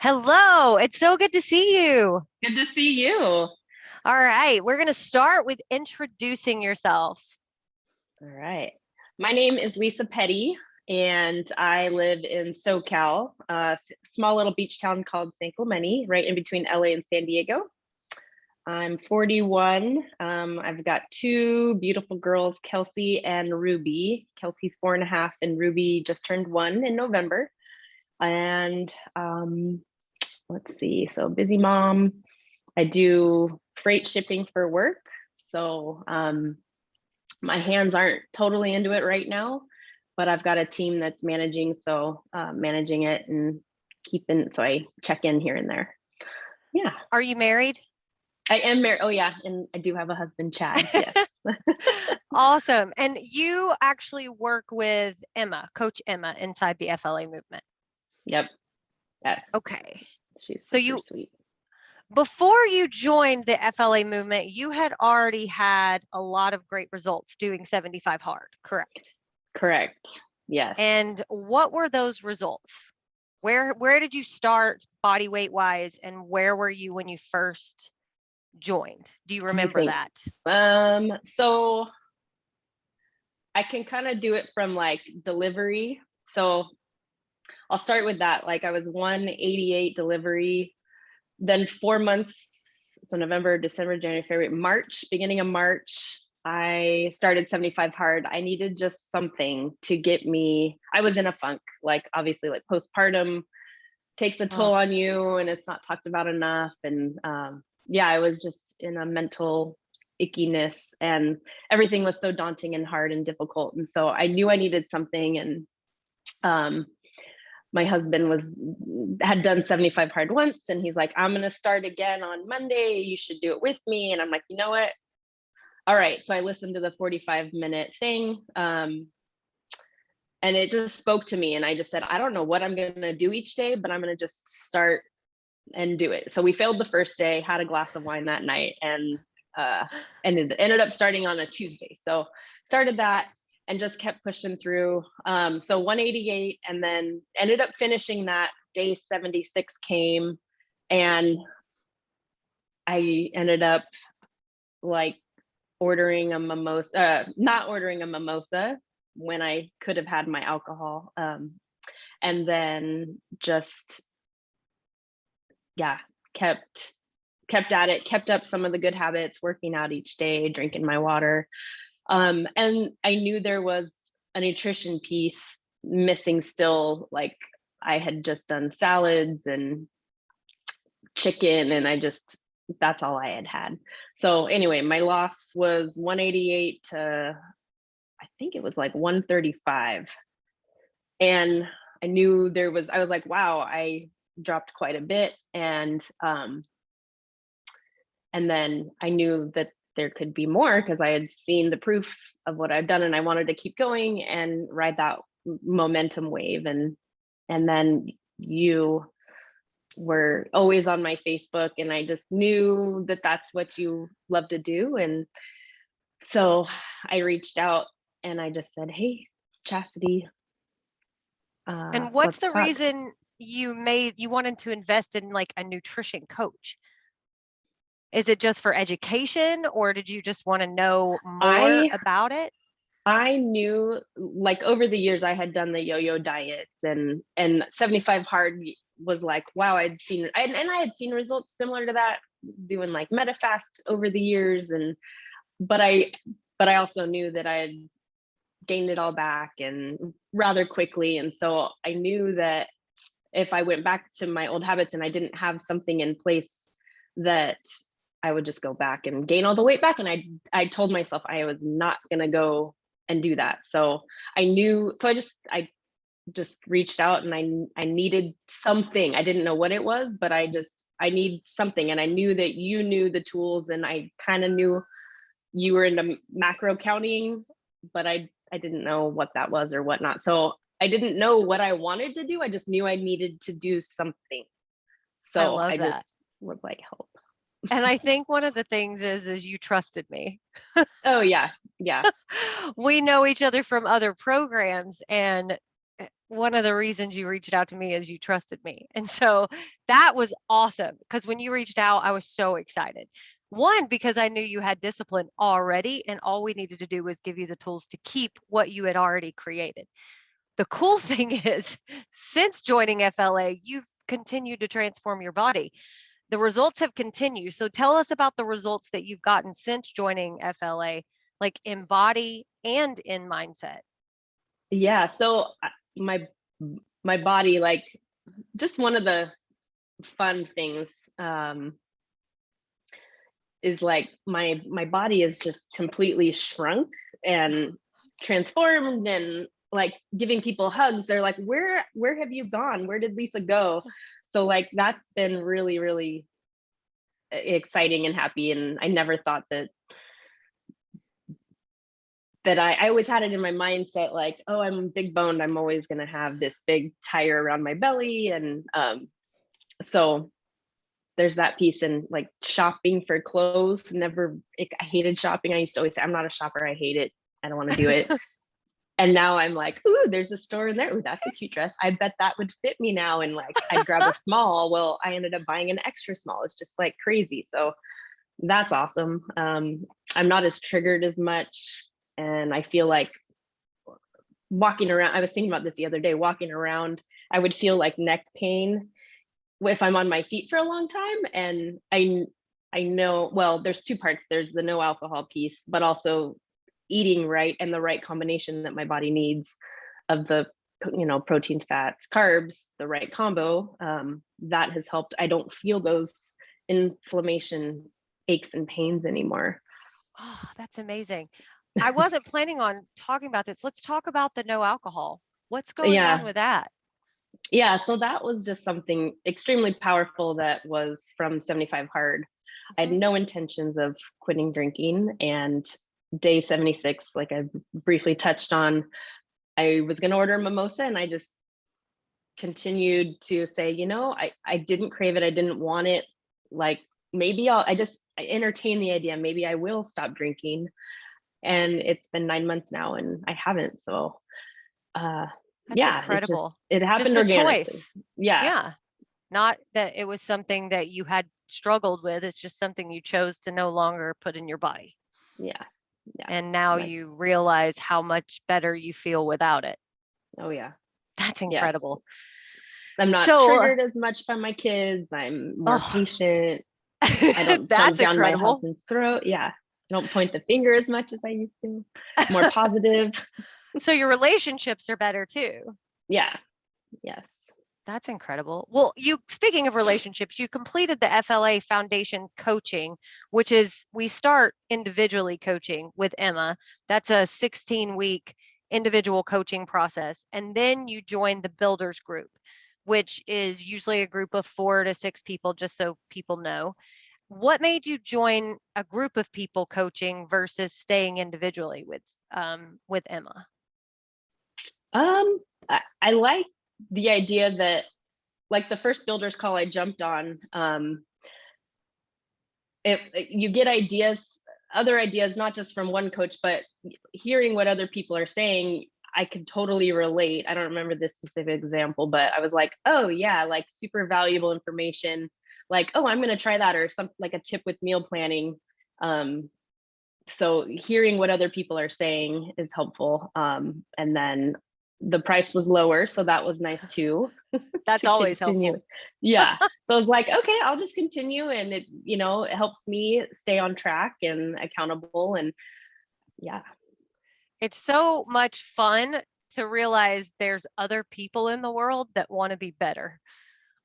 Hello, it's so good to see you. Good to see you. All right, we're going to start with introducing yourself. All right. My name is Lisa Petty, and I live in SoCal, a small little beach town called San Clemente, right in between LA and San Diego. I'm 41. I've got two beautiful girls, Kelsey and Ruby. Kelsey's 4.5, and Ruby just turned 1 in November. And let's see, so busy mom. I do freight shipping for work. So my hands aren't totally into it right now, but I've got a team that's managing. So managing it and so I check in here and there. Yeah. Are you married? I am married. Oh yeah. And I do have a husband, Chad. Yes. Awesome. And you actually work with Emma, Coach Emma, inside the FLA movement. Yep. Yes. Okay. She's so super sweet. Before you joined the FLA movement, you had already had a lot of great results doing 75 hard, correct? Correct. Yes. And what were those results? Where did you start body weight wise, and where were you when you first joined? Do you remember that? So I can kind of do it from like delivery. So I'll start with that. Like I was 188 delivery, then 4 months. So November, December, January, February, March, beginning of March, I started 75 hard. I needed just something to get me. I was in a funk, like obviously like postpartum takes a toll on you and it's not talked about enough. And yeah, I was just in a mental ickiness and everything was so daunting and hard and difficult. And so I knew I needed something. And my husband had done 75 hard once, and he's like, I'm going to start again on Monday. You should do it with me. And I'm like, you know what? All right. So I listened to the 45-minute thing. And it just spoke to me. And I just said, I don't know what I'm going to do each day, but I'm going to just start and do it. So we failed the first day, had a glass of wine that night, and ended up starting on a Tuesday. So started that and just kept pushing through. So 188, and then ended up finishing that. Day 76 came, and I ended up like ordering a mimosa, not ordering a mimosa when I could have had my alcohol. And then just, yeah, kept at it, kept up some of the good habits, working out each day, drinking my water. And I knew there was a nutrition piece missing still. Like I had just done salads and chicken, and that's all I had. So anyway, my loss was 188 to, I think it was like 135. And I knew I was like, wow, I dropped quite a bit. And then I knew that there could be more because I had seen the proof of what I've done, and I wanted to keep going and ride that momentum wave. And then you were always on my Facebook, and I just knew that that's what you love to do. And so I reached out and I just said, hey, Chastity. And what's the reason you wanted to invest in like a nutrition coach? Is it just for education, or did you just want to know more about it? I knew, like, over the years I had done the yo-yo diets, and 75 hard was like, wow, I had seen results similar to that doing like MetaFast over the years. But I also knew that I had gained it all back and rather quickly. And so I knew that if I went back to my old habits and I didn't have something in place, that I would just go back and gain all the weight back. And I told myself I was not going to go and do that. So I just reached out, and I needed something. I didn't know what it was, but I need something. And I knew that you knew the tools, and I kind of knew you were into macro counting, but I didn't know what that was or whatnot. So I didn't know what I wanted to do. I just knew I needed to do something. So I just was like, help. And I think one of the things is you trusted me. Oh yeah. Yeah. We know each other from other programs, and one of the reasons you reached out to me is you trusted me. And so that was awesome, because when you reached out, I was so excited. One, because I knew you had discipline already, and all we needed to do was give you the tools to keep what you had already created. The cool thing is, since joining FLA, you've continued to transform your body. The results have continued. So tell us about the results that you've gotten since joining FLA, like in body and in mindset. Yeah. So my body, like, just one of the fun things is like my body is just completely shrunk and transformed, and like giving people hugs. They're like, where have you gone? Where did Lisa go? So like that's been really, really exciting and happy. And I never thought that I always had it in my mindset, like, oh, I'm big boned, I'm always going to have this big tire around my belly. And so there's that piece. And like shopping for clothes, I hated shopping. I used to always say, I'm not a shopper, I hate it, I don't want to do it. And now I'm like, ooh, there's a store in there. Ooh, that's a cute dress, I bet that would fit me now. And like I'd grab a small. Well, I ended up buying an extra small. It's just like crazy. So that's awesome. I'm not as triggered as much. And I feel like walking around, I was thinking about this the other day, walking around, I would feel like neck pain if I'm on my feet for a long time. And I know, well, there's two parts. There's the no alcohol piece, but also eating right and the right combination that my body needs of the, proteins, fats, carbs, the right combo. That has helped. I don't feel those inflammation, aches and pains anymore. Oh, that's amazing. I wasn't planning on talking about this. Let's talk about the no alcohol. What's going on with that? Yeah, so that was just something extremely powerful that was from 75 Hard. I had no intentions of quitting drinking, and day 76, like I briefly touched on, I was going to order a mimosa, and I just continued to say, I didn't crave it, I didn't want it. Like maybe I entertain the idea, maybe I will stop drinking. And it's been 9 months now and I haven't. So that's incredible. It happened just a organically. Choice. Yeah. Not that it was something that you had struggled with. It's just something you chose to no longer put in your body. Yeah. And now you realize how much better you feel without it. Oh yeah. That's incredible. Yes. I'm not triggered as much by my kids. I'm more patient. I don't jump down my husband's throat. Yeah. I don't point the finger as much as I used to. More positive. So your relationships are better too. Yeah. Yes. That's incredible. Well, speaking of relationships, you completed the FLA Foundation coaching, which is, we start individually coaching with Emma. That's a 16-week individual coaching process. And then you join the Builders Group, which is usually a group of 4 to 6 people, just so people know. What made you join a group of people coaching versus staying individually with Emma? I like the idea that, like, the first builders call I jumped on, you get other ideas, not just from one coach, but hearing what other people are saying, I could totally relate. I don't remember this specific example, but I was like, oh yeah, like super valuable information. Like, oh, I'm going to try that, or something like a tip with meal planning. So hearing what other people are saying is helpful. And then the price was lower, so that was nice too. That's always helpful. Yeah. So I was like, okay, I'll just continue, and it helps me stay on track and accountable. And yeah, it's so much fun to realize there's other people in the world that want to be better.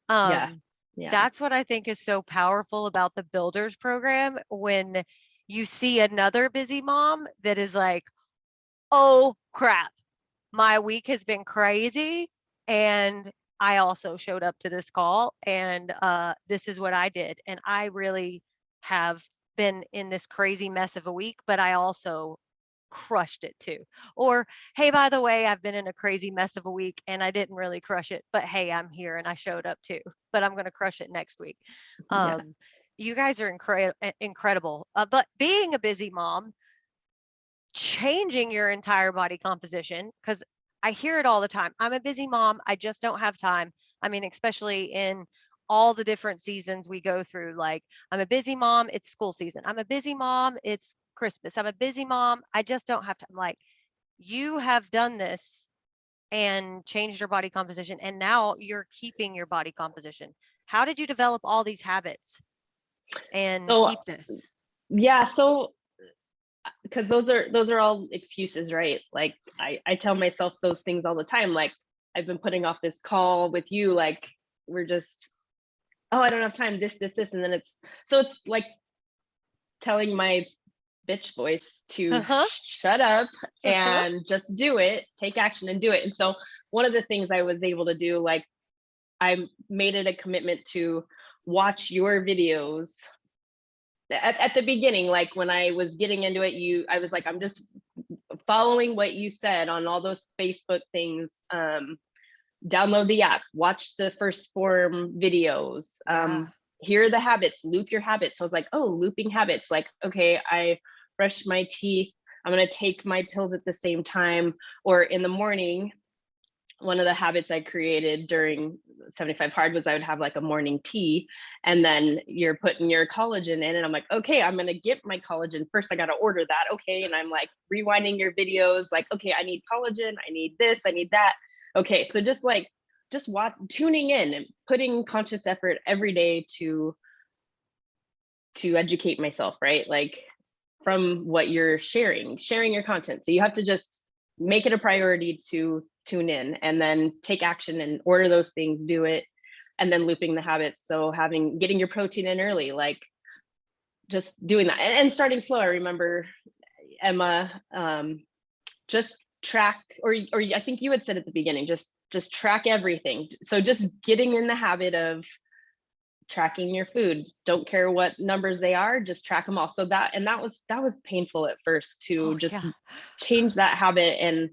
Yeah. That's what I think is so powerful about the Builders program, when you see another busy mom that is like, oh crap, my week has been crazy, and I also showed up to this call, and this is what I did. And I really have been in this crazy mess of a week, but I also crushed it too. Or, hey, by the way, I've been in a crazy mess of a week and I didn't really crush it, but hey, I'm here and I showed up too, but I'm going to crush it next week. You guys are incredible. But being a busy mom, changing your entire body composition, because I hear it all the time. I'm a busy mom. I just don't have time. I mean, especially in all the different seasons we go through. Like, I'm a busy mom. It's school season. I'm a busy mom. It's Christmas. I'm a busy mom. I just don't have time. Like, you have done this and changed your body composition, and now you're keeping your body composition. How did you develop all these habits and So keep this? yeah, so because those are all excuses, right? Like I tell myself those things all the time. Like, I've been putting off this call with you, like we're just, oh, I don't have time, this, and then it's like telling my bitch voice to shut up and just do it, take action and do it. And so one of the things I was able to do, like, I made it a commitment to watch your videos at the beginning. Like, when I was getting into it, I was like, I'm just following what you said on all those Facebook things. Download the app, watch the first form videos, here are the habits, loop your habits. So I was like, oh, looping habits. Like, okay, I brush my teeth, I'm going to take my pills at the same time. Or in the morning, one of the habits I created during 75 hard was I would have like a morning tea, and then you're putting your collagen in, and I'm like, okay, I'm going to get my collagen first. I got to order that. Okay. And I'm like rewinding your videos, like, okay, I need collagen, I need this, I need that. Okay. So just tuning in and putting conscious effort every day to educate myself, right? Like, from what you're sharing your content. So you have to just make it a priority to tune in and then take action and order those things, do it, and then looping the habits. So getting your protein in early, like just doing that and starting slow. I remember, Emma, just track, or I think you had said at the beginning, just track everything. So just getting in the habit of tracking your food. Don't care what numbers they are, just track them all. So that was painful at first to change that habit, and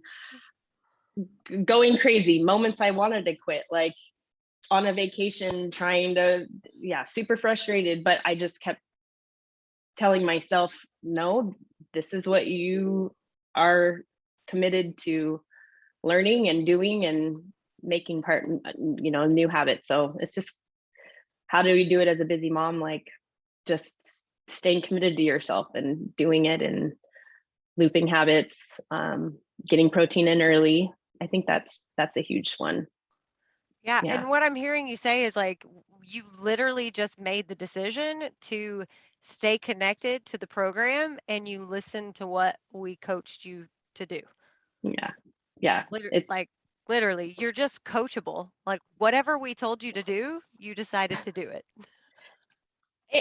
going crazy moments I wanted to quit, like on a vacation trying to, super frustrated, but I just kept telling myself, no, this is what you are committed to learning and doing and making part, new habits. So it's just, how do we do it as a busy mom? Like, just staying committed to yourself and doing it and looping habits, getting protein in early. I think that's a huge one. Yeah. And what I'm hearing you say is, like, you literally just made the decision to stay connected to the program, and you listen to what we coached you to do. Yeah. Literally, you're just coachable. Like, whatever we told you to do, you decided to do it.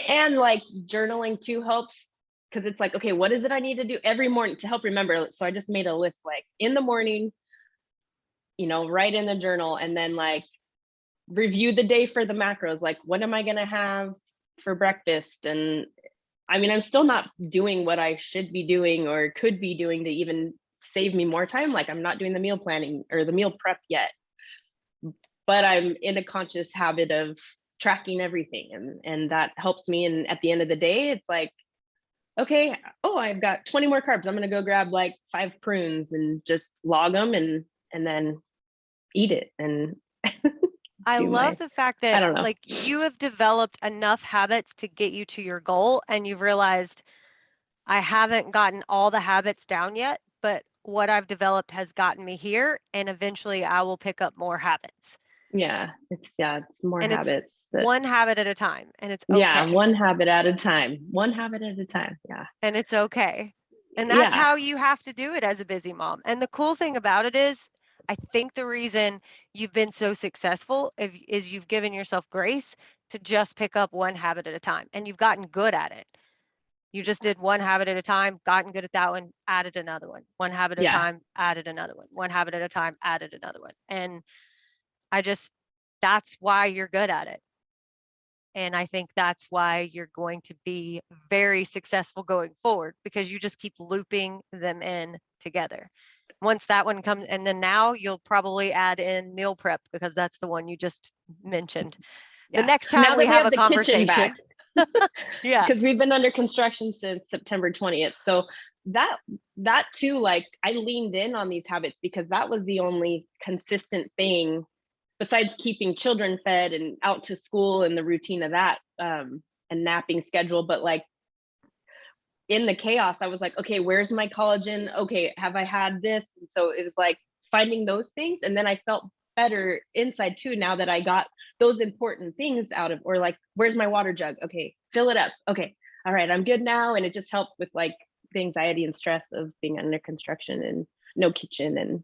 And like journaling too helps, because it's like, okay, what is it I need to do every morning to help remember? So I just made a list, like in the morning, write in the journal, and then like review the day for the macros. Like, what am I going to have for breakfast? And I mean, I'm still not doing what I should be doing or could be doing to even save me more time. Like, I'm not doing the meal planning or the meal prep yet, but I'm in a conscious habit of tracking everything, and that helps me. And at the end of the day, it's like, okay, oh, I've got 20 more carbs, I'm going to go grab like 5 prunes and just log them and then eat it. And I love the fact that, like, you have developed enough habits to get you to your goal, and you've realized, I haven't gotten all the habits down yet, but what I've developed has gotten me here, and eventually I will pick up more habits. It's more habits. One habit at a time, and it's okay. Yeah, one habit at a time. One habit at a time. Yeah. And it's okay. And that's how you have to do it as a busy mom. And the cool thing about it is, I think the reason you've been so successful is you've given yourself grace to just pick up one habit at a time, and you've gotten good at it. You just did one habit at a time, gotten good at that one, added another one. One habit at a time, added another one. One habit at a time, added another one. And that's why you're good at it. And I think that's why you're going to be very successful going forward, because you just keep looping them in together. Once that one comes, and then now you'll probably add in meal prep, because that's the one you just mentioned. The next time we have a conversation. Because we've been under construction since September 20th. So that too, like I leaned in on these habits because that was the only consistent thing besides keeping children fed and out to school and the routine of that, and napping schedule. But like in the chaos, I was like, okay, where's my collagen? Okay, have I had this? And so it was like finding those things. And then I felt better inside too, now that I got those important things out of, or like, where's my water jug? Okay, fill it up. Okay, all right, I'm good now. And it just helped with like the anxiety and stress of being under construction and no kitchen. And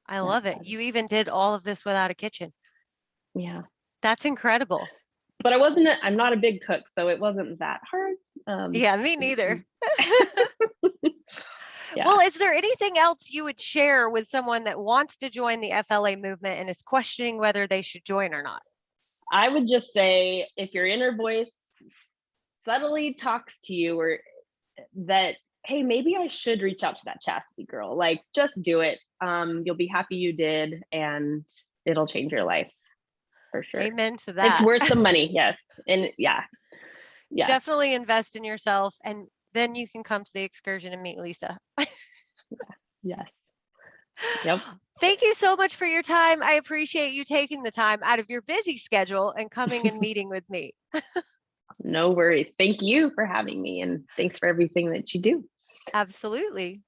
I love it. You even did all of this without a kitchen. yeah, That's incredible. but I'm not a big cook, so it wasn't that hard. Yeah, me neither. Yeah. Well, is there anything else you would share with someone that wants to join the FLA movement and is questioning whether they should join or not? I would just say, if your inner voice subtly talks to you, or that, hey, maybe I should reach out to that chastity girl, like just do it. You'll be happy you did, and it'll change your life for sure. Amen to that. It's worth the money. Yes. And yeah. Definitely invest in yourself, and then you can come to the excursion and meet Lisa. Yes. Yep. Thank you so much for your time. I appreciate you taking the time out of your busy schedule and coming and meeting with me. No worries. Thank you for having me, and thanks for everything that you do. Absolutely.